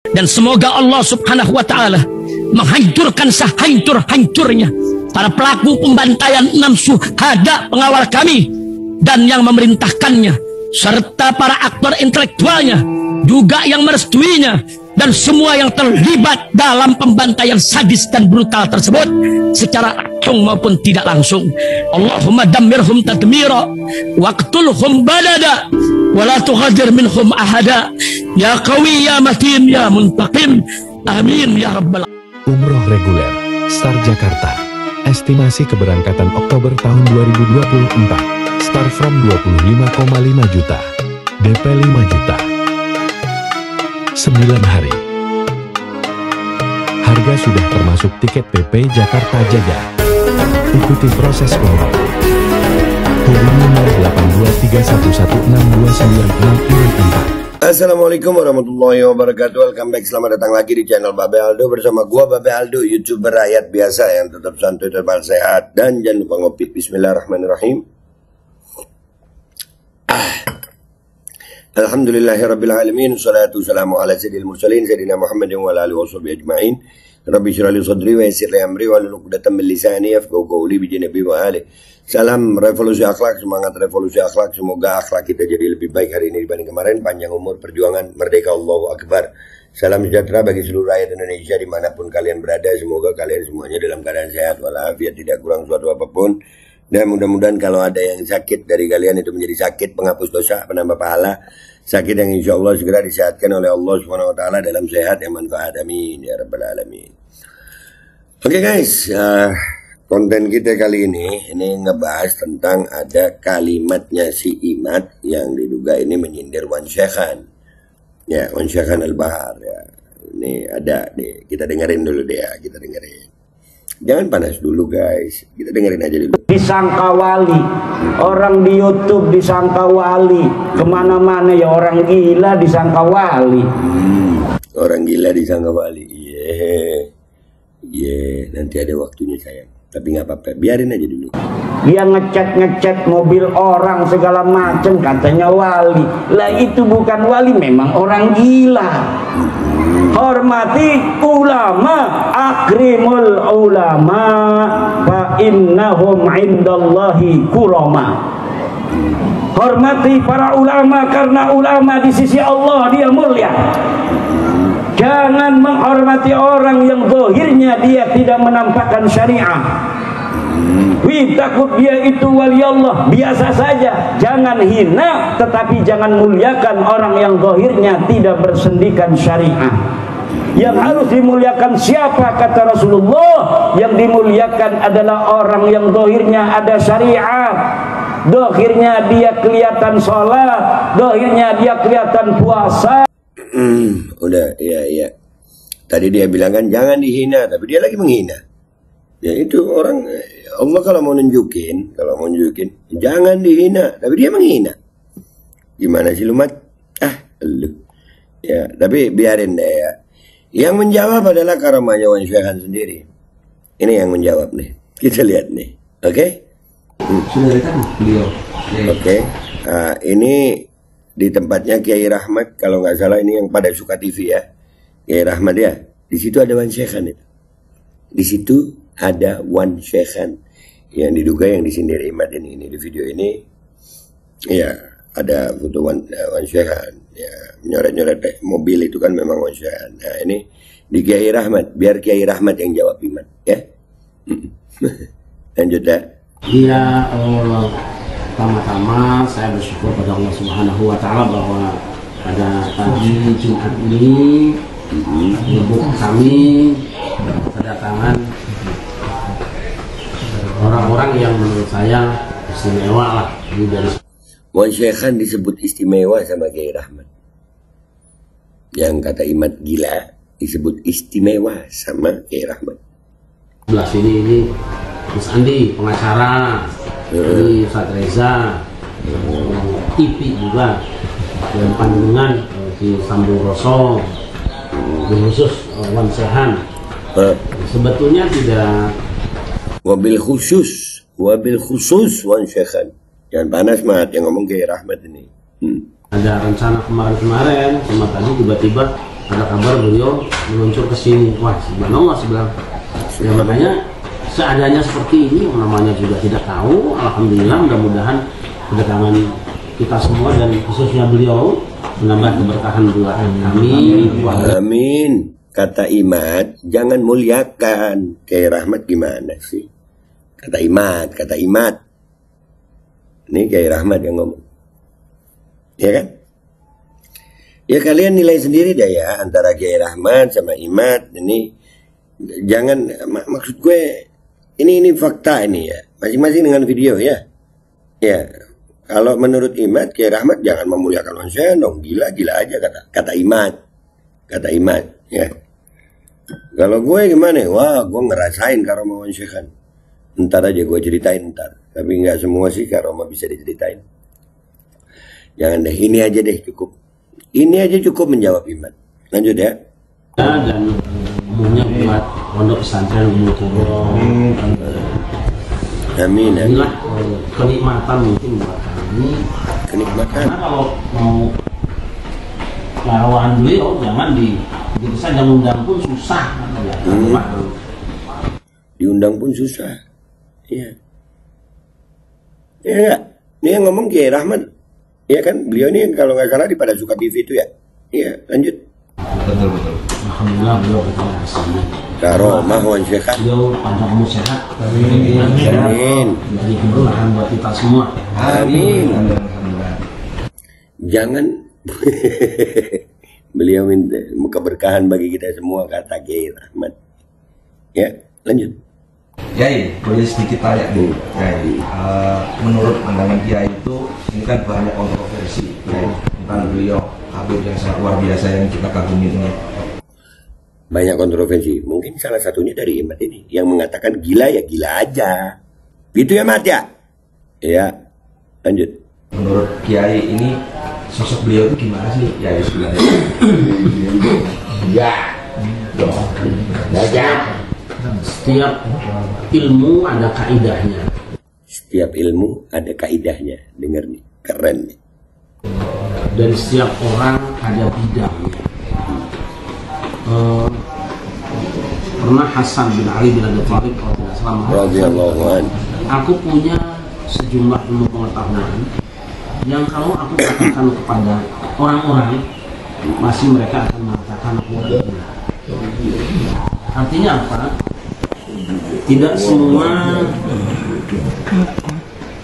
Dan semoga Allah subhanahu wa ta'ala menghancurkan sehancur-hancurnya para pelaku pembantaian 6 syuhada pengawal kami dan yang memerintahkannya, serta para aktor intelektualnya juga yang merestuinya, dan semua yang terlibat dalam pembantaian sadis dan brutal tersebut secara langsung maupun tidak langsung. Allahumma dammirhum tadmira waqtulhum balada wala tughadir minhum ahada ya qawi ya matin ya muntaqim amin ya rabbal. Umroh reguler Star Jakarta. Estimasi keberangkatan Oktober tahun 2024. Start from 25,5 juta. DP 5 juta. 9 hari. Harga sudah termasuk tiket PP Jakarta Jaga. Ikuti proses umroh. Hubungi 082311629664. Assalamualaikum warahmatullahi wabarakatuh. Welcome back, selamat datang lagi di channel Babe Aldo bersama gua Babe Aldo, YouTuber rakyat biasa yang tetap santuy, tetap sehat, dan jangan lupa ngopi. Bismillahirrahmanirrahim. Alhamdulillahirabbil alamin, wassalatu wassalamu ala sayyidil mursalin sayyidina Muhammadin wa ala alihi washabihi ajmain. Rabbi shrah li sadri wa yassir li amri wa hlul 'uqdatam min lisani yafqahu qawli bi janabi wa ali. Salam revolusi akhlak, semangat revolusi akhlak. Semoga akhlak kita jadi lebih baik hari ini dibanding kemarin. Panjang umur, perjuangan, merdeka, Allahu Akbar. Salam sejahtera bagi seluruh rakyat Indonesia dimanapun kalian berada. Semoga kalian semuanya dalam keadaan sehat walafiat, tidak kurang suatu apapun. Dan mudah-mudahan kalau ada yang sakit dari kalian itu menjadi sakit penghapus dosa, penambah pahala. Sakit yang insya Allah segera disehatkan oleh Allah Subhanahu Wa Taala dalam sehat yang manfaat. Amin ya rabbal alamin. Oke guys, konten kita kali ini ngebahas tentang ada kalimatnya si Imad yang diduga ini menyindir Wan Syekhan. Ya, Wan Syekhan Al-Bahar ya. Ini ada nih, kita dengerin dulu deh ya, kita dengerin. Jangan panas dulu guys, kita dengerin aja dulu. Disangka wali, orang di YouTube disangka wali, kemana-mana ya orang gila disangka wali. Orang gila disangka wali, nanti ada waktunya sayang. Tapi nggak apa-apa, biarin aja dulu. Dia ngecat mobil orang segala macem, katanya wali. Lah itu bukan wali, memang orang gila. Hormati ulama, akrimul ulama, fa innahum indallahi kurama. Hormati para ulama karena ulama di sisi Allah dia mulia. Jangan menghormati orang yang zahirnya dia tidak menampakkan syariah. Takut dia itu wali Allah, biasa saja. Jangan hina, tetapi jangan muliakan orang yang zahirnya tidak bersendikan syariah. Yang harus dimuliakan siapa kata Rasulullah? Yang dimuliakan adalah orang yang zahirnya ada syariat. Zahirnya dia kelihatan sholat, zahirnya dia kelihatan puasa. Udah, iya. Tadi dia bilang kan jangan dihina, tapi dia lagi menghina. Ya itu orang, Allah kalau mau nunjukin, jangan dihina, tapi dia menghina. Gimana sih lu Mat? Lu. Ya, tapi biarin deh ya. Yang menjawab adalah karamanya Wan Syekhan sendiri. Ini yang menjawab nih. Kita lihat nih. Oke? Sudah dekat beliau. Oke. Ini di tempatnya Kiai Rahmat, kalau nggak salah ini yang pada suka TV ya. Kiai Rahmat ya. Di situ ada Wan Syekhan itu. Di situ ada Wan Syekhan yang diduga yang disindir Imad ini. Di video ini ya ada foto Wan Syekhan ya, nyoret-nyoret mobil itu kan memang Wan Syekhan. Nah ini di Kiai Rahmat, biar Kiai Rahmat yang jawab Imad ya. Lanjut ya. Iya, pertama-tama saya bersyukur pada Allah Subhanahu Wa Taala bahwa pada pagi Jumat ini ibu kami kedatangan orang-orang yang menurut saya istimewa lah. Wan Syekhan disebut istimewa sama Kiai Rahmat. Yang kata Imad gila disebut istimewa sama Kiai Rahmat. Sebelah sini ini Mas Andi pengacara, ini Ustaz Reza, IP juga, dan pandangan di Sambo Roso, khusus Wan Syekhan. Sebetulnya tidak. Wabil khusus Wan Syekhan. Jangan panas Mat, yang ngomong Kiai Rahmat ini. Ada rencana kemarin sama tadi tiba-tiba ada kabar beliau meluncur ke sini. Wah, subhanallah sebelah. Ya makanya seadanya seperti ini, yang namanya juga tidak tahu. Alhamdulillah, mudah-mudahan kedatangan kita semua dan khususnya beliau menambah keberkahan buat kami. Amin. Kata Imad, jangan muliakan. Kayak Rahmat gimana sih? Kata Imad. Ini kayak Rahmat yang ngomong. Ya kan? Ya kalian nilai sendiri deh ya, antara Kiai Rahmat sama Imad. Ini jangan, maksud gue ini fakta ini ya, masing-masing dengan video ya. Ya, kalau menurut Imad, Kiai Rahmat jangan memuliakan Wan Syekhan dong, gila aja kata Imad ya. Kalau gue gimana? Wah, gue ngerasain karomah Wan Syekhan. Ntar aja gue ceritain ntar, tapi nggak semua sih karomah bisa diceritain. Jangan deh, ini aja deh cukup. Ini aja cukup menjawab Imad. Lanjut ya. Dan umumnya buat pondok pesantren Ummul Qura. Amin. Inilah kenikmatan mungkin buat kami. Kenikmatan. Karena kalau mau lawan beliau jangan begitu saja undang pun susah. Diundang pun susah. Iya. Ya enggak? Ini yang ngomong Kiai Rahmat. Iya kan, beliau ini kalau nggak salah di pada Suka TV itu ya. Iya, lanjut. Betul. Alhamdulillah beliau berterima kasih. Karomah Wan Syekhan. Beliau panjang umur sehat. Amin. Jadi keberkahan buat kita semua. Amin. Jangan beliau minta keberkahan bagi kita semua, kata Kiai Rahmat. Ya, lanjut. Kiai, boleh sedikit tanya nih, Kiai. Menurut pandangan Kiai itu, ini kan banyak kontroversi tentang beliau, Habib yang sangat luar biasa yang kita kagumi ini. Banyak kontroversi. Mungkin salah satunya dari Imad ini yang mengatakan gila ya gila aja. Gitu ya Mat ya? Ya, lanjut. Menurut Kiai ini sosok beliau itu gimana sih Kiai sebenarnya? Setiap ilmu ada kaidahnya. Setiap ilmu ada kaidahnya. Dengar nih, keren nih. Dan setiap orang ada bidangnya. Pernah Hasan bin Ali bin Abi Thalib radhiyallahu anhu, aku punya sejumlah ilmu pengetahuan yang kalau aku katakan kepada orang-orang masih mereka akan mengatakan aku gila. Artinya apa? Tidak semua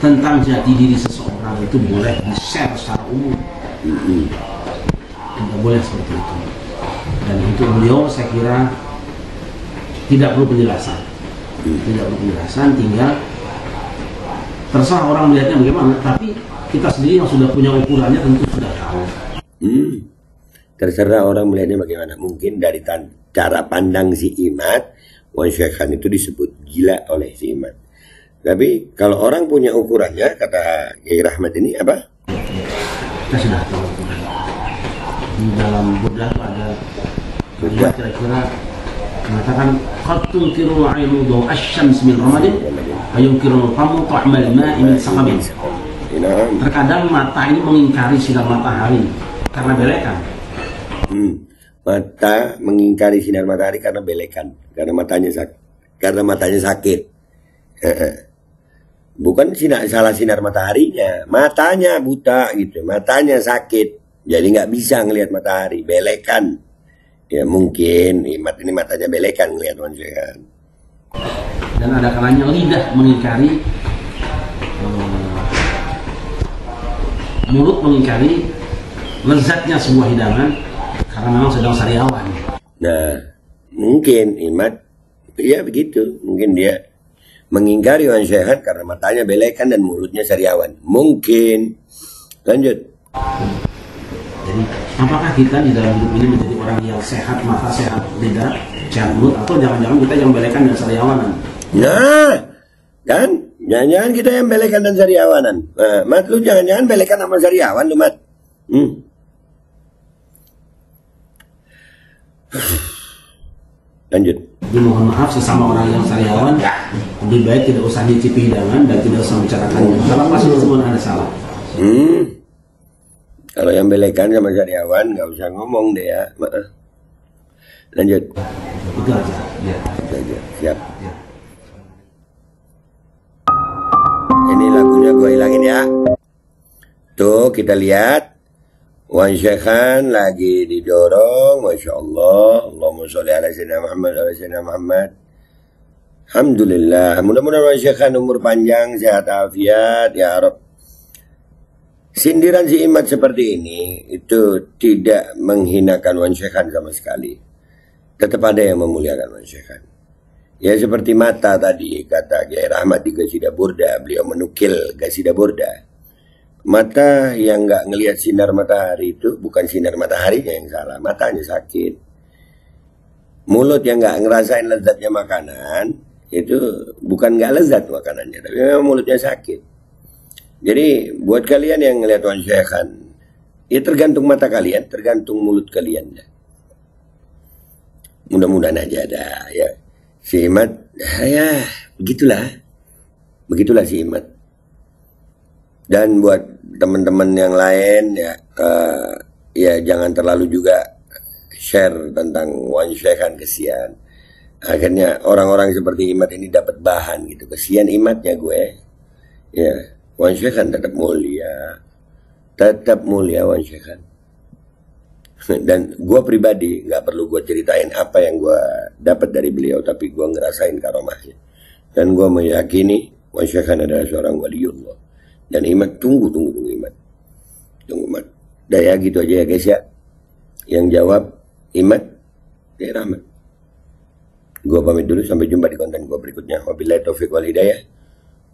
tentang jati diri seseorang itu boleh di-share secara umum. Tidak boleh seperti itu. Dan untuk beliau saya kira tidak perlu penjelasan. Tinggal terserah orang melihatnya bagaimana. Tapi kita sendiri yang sudah punya ukurannya tentu sudah tahu. Terserah orang melihatnya bagaimana. Mungkin dari cara pandang si Imad, Wan Syekhan itu disebut gila oleh si Imad. Tapi kalau orang punya ukurannya, kata Kiai Rahmat ini apa? Kita sudah tahu ukuran. Di dalam Buddha itu ada kira-kira mengatakan qad tunkiru 'ainu daw asy-syams min ramadin ayunkiru famu ta'mal ma'i min saqabin. Terkadang mata ini mengingkari sinar matahari karena belekan. Mata mengingkari sinar matahari karena belekan, karena matanya sakit. Bukan salah sinar mataharinya, matanya buta gitu, matanya sakit, jadi nggak bisa ngelihat matahari, belekan. Ya mungkin Imad ini matanya belekan ngelihat Wan Syekhan. Dan ada kalanya lidah mengingkari, mulut mengingkari lezatnya sebuah hidangan karena memang sedang sariawan. Nah, mungkin Imad ya begitu, mungkin dia mengingkari Wan Syekhan karena matanya belekan dan mulutnya sariawan. Mungkin. Lanjut. Jadi, apakah kita di dalam hidup ini menjadi orang yang sehat, mata sehat, lidah sehat mulut, atau jangan-jangan kita yang belekan dan sariawanan? Nah, kan? Jangan-jangan kita yang belekan dan sariawanan. Nah, Mat, lu jangan-jangan belekan sama sariawan lu, Mat. Lanjut. Jadi mohon maaf sesama orang yang sariawan, lebih baik tidak usah nyicipi hidangan dan tidak usah membicarakannya. Kalau pasti semua ada salah. Kalau yang belekan sama sariawan nggak usah ngomong deh ya. Lanjut. Itu aja. Ya. Itu aja. Siap. Ya. Ini lagunya gue hilangin ya. Tuh kita lihat. Wan Syekhan lagi didorong. Masya Allah. Allahumma sholli ala sayyidina Muhammad ala sayyidina Muhammad. Alhamdulillah. Mudah-mudahan Wan Syekhan umur panjang, sehat afiat ya Rabb. Sindiran si Imad seperti ini itu tidak menghinakan Wan Syekhan sama sekali. Tetap ada yang memuliakan Wan Syekhan. Ya seperti mata tadi kata Kiai Rahmat di Qasidah Burda, beliau menukil Qasidah Burda. Mata yang nggak ngelihat sinar matahari itu bukan sinar mataharinya yang salah, matanya sakit. Mulut yang nggak ngerasain lezatnya makanan itu bukan nggak lezat makanannya, tapi memang mulutnya sakit. Jadi buat kalian yang ngelihat Wan Syekhan, ya tergantung mata kalian, tergantung mulut kalian. Mudah-mudahan aja ada ya. Si Imad, ya begitulah si Imad. Dan buat teman-teman yang lain ya, ya jangan terlalu juga share tentang Wan Syekhan, kesian. Akhirnya orang-orang seperti Imad ini dapat bahan gitu. Kesian Imadnya gue. Ya, Wan Syekhan tetap mulia Wan Syekhan. Dan gue pribadi nggak perlu gue ceritain apa yang gue dapat dari beliau, tapi gue ngerasain karomahnya. Dan gue meyakini Wan Syekhan adalah seorang waliullah. Dan Imad tunggu Imad. Daya gitu aja ya guys ya. Yang jawab Imad, ya Rahmat. Gue pamit dulu, sampai jumpa di konten gue berikutnya. Wabillahi taufiq wal hidayah.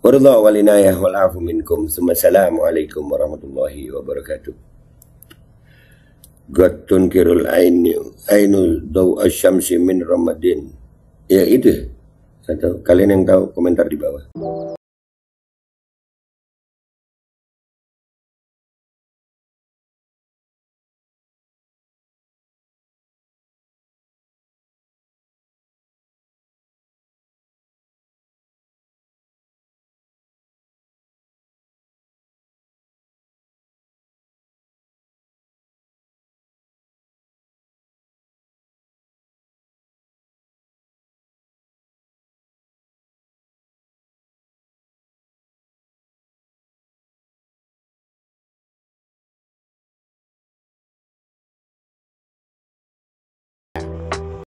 Waridha wal inayah wal afu minkum. Assalamualaikum warahmatullahi wabarakatuh. Qad tunkirul ainul daw asyamsi min Ramadin. Ya itu. Atau kalian yang tahu komentar di bawah.